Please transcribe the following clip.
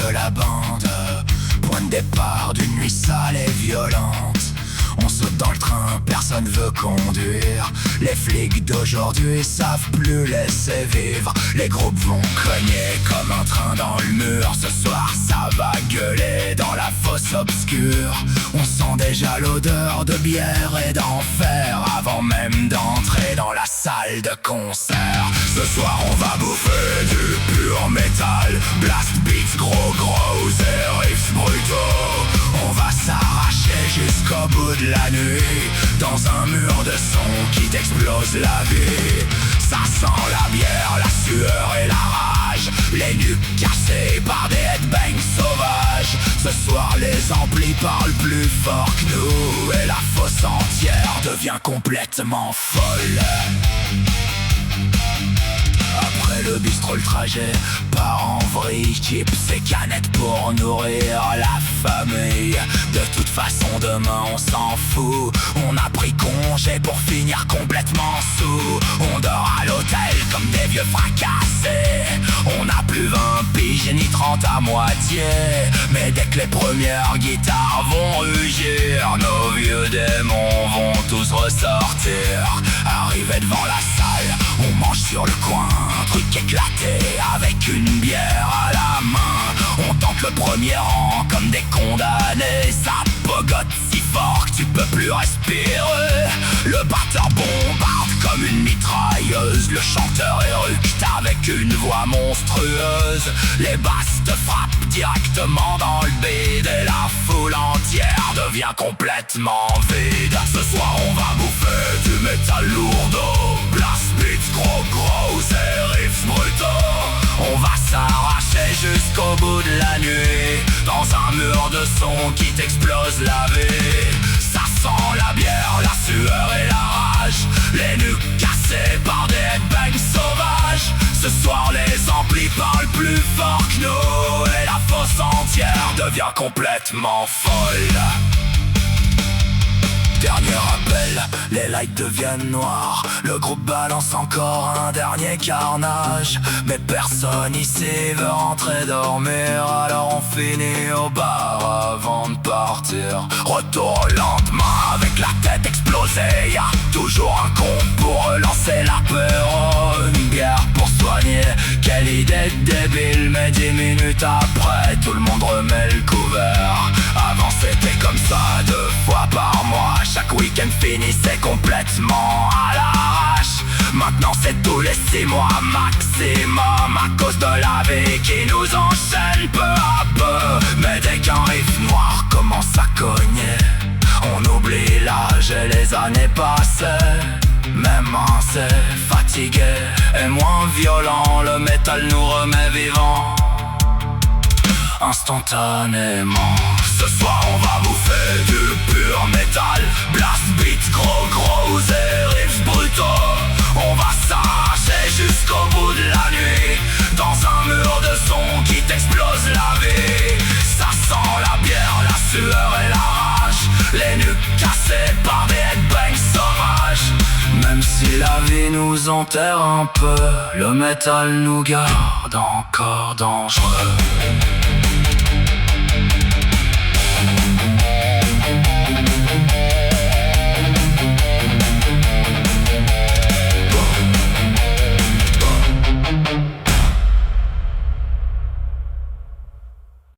de la bande, point de départ d'une nuit sale et violente. On saute dans le train, personne veut conduire. Les flics d'aujourd'hui savent plus laisser vivre. Les groupes vont cogner comme un train dans le mur. Ce soir ça va gueuler dans la fosse obscure. On sent déjà l'odeur de bière et d'enfer avant même d'entrer dans la salle de concert. Ce soir on va bouffer du pur métal. Blast beats gros et riffs brutaux. On va s'arracher jusqu'au bout de la nuit dans un mur de son qui t'explose la vie. Ça sent la bière, la sueur et la rage. Les nuques cassées par des headbangs sauvages. Ce soir les amplis parlent plus fort que nous et la fosse entière devient complètement folle. Après le bistrot, le trajet part en vrille. Chips et canettes pour nourrir la famille. De toute façon demain on s'en fout. On a pris congé pour finir complètement sous. On dort à l'hôtel comme des vieux fracassés. On n'a plus 20 piges ni 30 à moitié. Mais dès que les premières guitares vont rugir, nos vieux démons vont tous ressortir. Arrivé devant la salle, on mange sur le coin. Un truc éclaté avec une bière à la main. On tente le premier rang comme des condamnés. Ça pogote si fort que tu peux plus respirer. Le batteur bombarde comme une mitrailleuse. Le chanteur éructe avec une voix monstrueuse. Les basses te frappent directement dans le bide et la foule entière devient complètement vide. Ce soir on va bouffer du métal lourdeau. Blast beats gros et riffs brutaux. On va s'arracher jusqu'au bout de la nuit dans un mur de son qui t'explose la vie. Ça sent la bière, la sueur et la rage. Les nuques cassées par des headbangs sauvages. Ce soir les amplis parlent plus fort que nous et la fosse entière devient complètement folle. Dernier appel, les lights deviennent noirs. Le groupe balance encore un dernier carnage. Mais personne ici veut rentrer dormir. Alors on finit au bar avant de partir. Retour au lendemain avec la tête explosée. Y'a toujours un con pour relancer l'apéro. Une bière pour soigner, quelle idée de débile. Mais 10 minutes après, tout le monde remet le couvert. Avant c'était comme ça 2 fois par mois. Chaque week-end finissait complètement à l'arrache. Maintenant c'est tous les 6 mois maximum. À cause de la vie qui nous enchaîne peu à peu. Mais dès qu'un riff noir commence à cogner, on oublie l'âge et les années passées. Même assez fatigué et moins violent, le métal nous remet vivants instantanément. Ce soir on va bouffer du pur métal. Blast beats gros et riffs brutaux. On va s'arracher jusqu'au bout de la nuit dans un mur de son qui t'explose la vie. Ça sent la bière, la sueur et la rage. Les nuques cassées par des headbangs sauvages. Même si la vie nous enterre un peu, le métal nous garde encore dangereux.